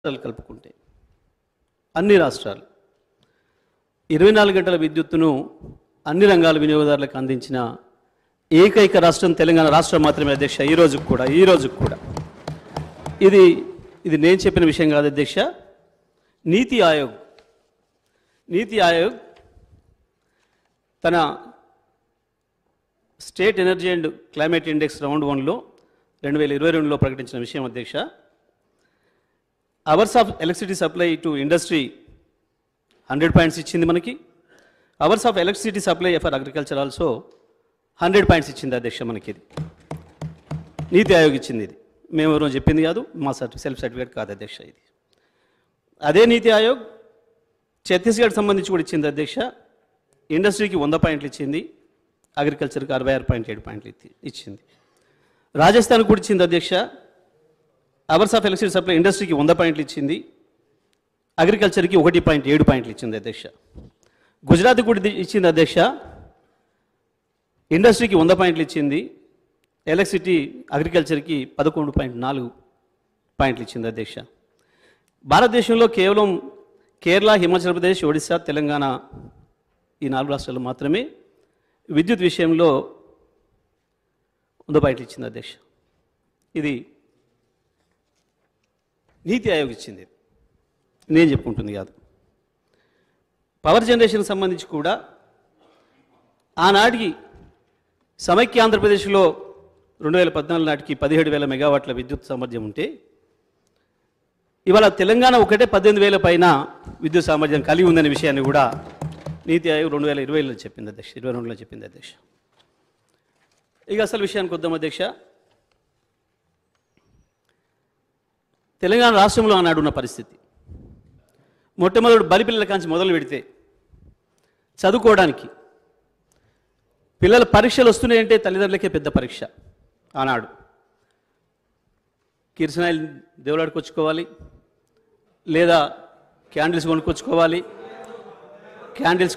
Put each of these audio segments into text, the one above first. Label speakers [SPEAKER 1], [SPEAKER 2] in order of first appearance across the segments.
[SPEAKER 1] కలుపుకుంటే అన్ని రాష్ట్రాలు 24 గంటల విద్యుత్తును అన్ని రంగాల వినియోగదారులకు అందించిన ఏకైక రాష్ట్రం తెలంగాణ రాష్ట్రం మాత్రమే అధ్యక్ష. ఈ రోజు కూడా ఇది నేను చెప్పిన విషయం కాదు అధ్యక్ష. నీతి ఆయోగ్ తన state energy and climate index round 1లో 2022లో ప్రకటించిన విషయం అధ్యక్ష. Hours of electricity supply to industry 100 points ఇచ్చింది మనకి. Hours of electricity supply for agriculture also 100 points ఇచ్చింది అధ్యక్ష మనకి. ఇది నీతి ఆయోగ్ ఇచ్చింది. ఇది మేము ఎవరో చెప్పింది కాదు, మా సెల్ఫ్ సర్టిఫికేట్ కాదు అధ్యక్ష. ఇది అదే నీతి ఆయోగ్ ఛత్తీస్గఢ్ సంబంధించి కూడా ఇచ్చింది అధ్యక్ష. ఇండస్ట్రీకి 100 పాయింట్లు ఇచ్చింది, అగ్రికల్చర్కి 66.7 పాయింట్లు ఇచ్చింది. రాజస్థాన్ కూడా ఇచ్చింది అధ్యక్ష. అవర్స్ ఆఫ్ ఎలక్ట్రిసిటీ సప్లై ఇండస్ట్రీకి 100 పాయింట్లు ఇచ్చింది, అగ్రికల్చర్కి 1.7 పాయింట్లు ఇచ్చింది అధ్యక్ష. గుజరాత్ కూడా ఇచ్చింది అధ్యక్ష. ఇండస్ట్రీకి 100 పాయింట్లు ఇచ్చింది, ఎలక్ట్రిసిటీ అగ్రికల్చర్కి 11.4 పాయింట్లు ఇచ్చింది అధ్యక్ష. భారతదేశంలో కేవలం కేరళ, హిమాచల్ ప్రదేశ్, ఒడిశా, తెలంగాణ ఈ 4 రాష్ట్రాలు మాత్రమే విద్యుత్ విషయంలో 100 పాయింట్లు ఇచ్చింది అధ్యక్ష. ఇది నీతి ఆయోగ్ ఇచ్చింది, నేను చెప్పుకుంటుంది కాదు. పవర్ జనరేషన్కి సంబంధించి కూడా ఆనాటికి సమైక్య ఆంధ్రప్రదేశ్లో 2014 నాటికి 17,000 మెగావాట్ల విద్యుత్ సామర్థ్యం ఉంటే ఇవాళ తెలంగాణ ఒకటే 18,000 పైన విద్యుత్ సామర్థ్యం కలిగి ఉందనే విషయాన్ని కూడా నీతి ఆయోగ్ 2020లో చెప్పింది అధ్యక్ష, 22లో చెప్పింది అధ్యక్ష. ఇక అసలు విషయానికి వద్దాం అధ్యక్ష. తెలంగాణ రాష్ట్రంలో ఆనాడు ఉన్న పరిస్థితి, మొట్టమొదటి బలిపిల్లల కాంచి మొదలు పెడితే చదువుకోవడానికి పిల్లల పరీక్షలు వస్తున్నాయంటే తల్లిదండ్రులకే పెద్ద పరీక్ష. ఆనాడు కిరసనాయిల్ దేవులాడుకొచ్చుకోవాలి, లేదా క్యాండిల్స్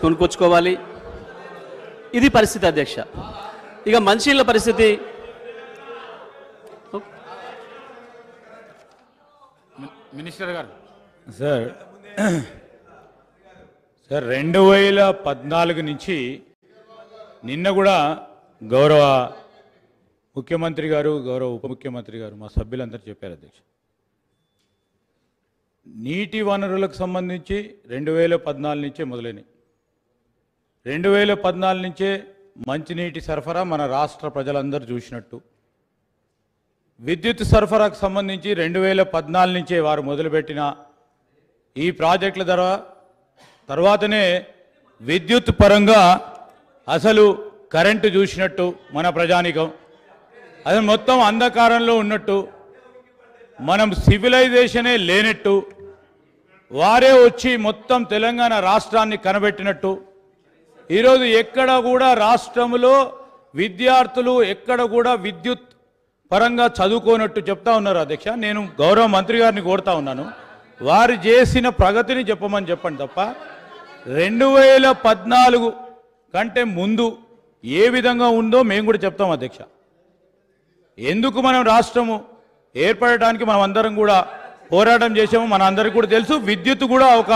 [SPEAKER 1] కొనుక్కొచ్చుకోవాలి. ఇది పరిస్థితి అధ్యక్ష. ఇక మంచినీళ్ళ పరిస్థితి,
[SPEAKER 2] మినిస్టర్ గారు సార్ 2014 నుంచి నిన్న కూడా గౌరవ ముఖ్యమంత్రి గారు, గౌరవ ఉప ముఖ్యమంత్రి గారు, మా సభ్యులందరూ చెప్పారు అధ్యక్ష. నీటి వనరులకు సంబంధించి 2014 నుంచే మొదలైనవి. 2014 నుంచే మంచినీటి సరఫరా మన రాష్ట్ర ప్రజలందరూ చూసినట్టు, విద్యుత్ సరఫరాకు సంబంధించి 2014 నుంచే వారు మొదలుపెట్టిన ఈ ప్రాజెక్టుల తర్వాతనే విద్యుత్ పరంగా అసలు కరెంటు చూసినట్టు మన ప్రజానికం, అది మొత్తం అంధకారంలో ఉన్నట్టు, మనం సివిలైజేషనే లేనట్టు, వారే వచ్చి మొత్తం తెలంగాణ రాష్ట్రాన్ని కనబెట్టినట్టు. ఈరోజు ఎక్కడ కూడా రాష్ట్రంలో విద్యార్థులు ఎక్కడ కూడా విద్యుత్ పరంగా చదువుకోనట్టు చెప్తా ఉన్నారు అధ్యక్ష. నేను గౌరవ మంత్రి గారిని కోరుతా ఉన్నాను, వారు చేసిన ప్రగతిని చెప్పండి తప్ప 2014 కంటే ముందు ఏ విధంగా ఉందో మేము కూడా చెప్తాం అధ్యక్ష. ఎందుకు మనం రాష్ట్రము ఏర్పడటానికి మనం అందరం కూడా పోరాటం చేసాము, మన అందరికీ కూడా తెలుసు. విద్యుత్ కూడా ఒక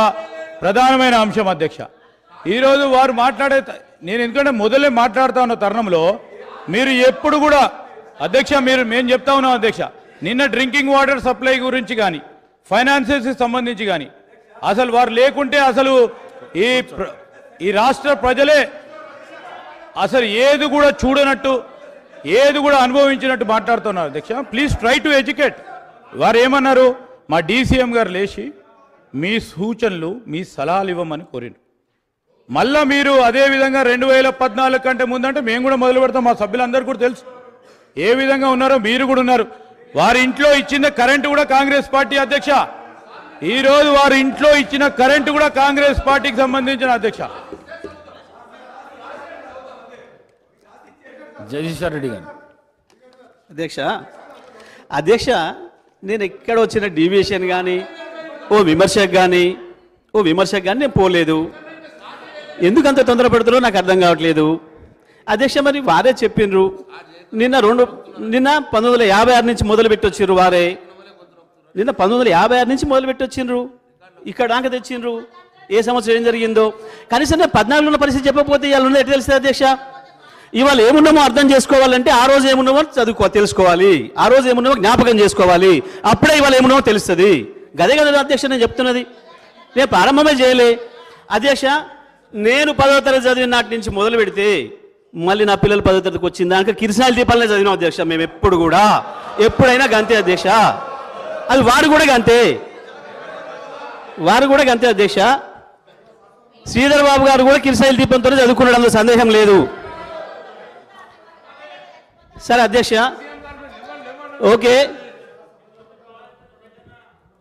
[SPEAKER 2] ప్రధానమైన అంశం అధ్యక్ష. ఈరోజు వారు నేను ఎందుకంటే మొదలే మాట్లాడుతూ ఉన్న తరుణంలో మీరు ఎప్పుడు కూడా అధ్యక్ష మేము చెప్తా ఉన్నాం అధ్యక్ష, నిన్న డ్రింకింగ్ వాటర్ సప్లై గురించి కానీ ఫైనాన్సెస్కి సంబంధించి కానీ అసలు వారు లేకుంటే అసలు ఈ రాష్ట్ర ప్రజలే అసలు ఏది కూడా చూడనట్టు, ఏది కూడా అనుభవించినట్టు మాట్లాడుతున్నారు అధ్యక్ష. Please try to educate. వారు ఏమన్నారు, మా డీసీఎం గారు లేచి మీ సూచనలు మీ సలహాలు ఇవ్వమని కోరిండు. మళ్ళా మీరు అదేవిధంగా 2014 కంటే ముందంటే మేము కూడా మొదలు పెడతాం. మా సభ్యులందరూ కూడా తెలుసు ఏ విధంగా ఉన్నారో, మీరు కూడా ఉన్నారు. వారి ఇంట్లో ఇచ్చిన కరెంటు కూడా కాంగ్రెస్ పార్టీ అధ్యక్ష. ఈరోజు వారి ఇంట్లో ఇచ్చిన కరెంటు కూడా కాంగ్రెస్ పార్టీకి సంబంధించిన అధ్యక్ష. జగదీశ్వర్ రెడ్డి గారు
[SPEAKER 1] అధ్యక్ష నేను ఎక్కడ వచ్చిన డీవియేషన్ కానీ విమర్శకు కానీ నేను పోలేదు. ఎందుకంత తొందర పెడుతున్నారో నాకు అర్థం కావట్లేదు అధ్యక్ష. మరి వారే చెప్పిండ్రు, నిన్న 1956 నుంచి మొదలుపెట్టి వచ్చారు వారే. నిన్న 1956 నుంచి మొదలుపెట్టి వచ్చిండ్రు, ఇక్కడ దాకా తెచ్చిండ్రు. ఏ సంవత్సరం ఏం జరిగిందో కనీసం 14 ఉన్న పరిస్థితి చెప్పకపోతే ఇవాళ ఉన్నది ఎట్లా తెలుస్తుంది అధ్యక్ష? ఇవాళ ఏమున్నామో అర్థం చేసుకోవాలంటే ఆ రోజు ఏమున్నామో తెలుసుకోవాలి, ఆ రోజు ఏమున్నామో జ్ఞాపకం చేసుకోవాలి, అప్పుడే ఇవాళ ఏమున్నామో తెలుస్తుంది. గదే కదా అధ్యక్ష నేను చెప్తున్నది. నేను ప్రారంభమే చేయలే అధ్యక్ష. నేను 10వ తరగతి చదివిన నాటి నుంచి మొదలు పెడితే మళ్ళీ నా పిల్లలు 10వ తరగతికి వచ్చిన దానికి కిరసనాయిల దీపాలనే చదివినాం అధ్యక్ష. మేము ఎప్పుడు కూడా ఎప్పుడైనా గంతే అధ్యక్ష. అది వారు కూడా గంతే, వారు కూడా గంతే అధ్యక్ష. శ్రీధర్ బాబు గారు కూడా కిరసనాయిల దీపంతో చదువుకున్నాడు, అందులో సందేహం లేదు. సరే అధ్యక్ష, ఓకే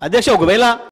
[SPEAKER 1] అధ్యక్ష. ఒకవేళ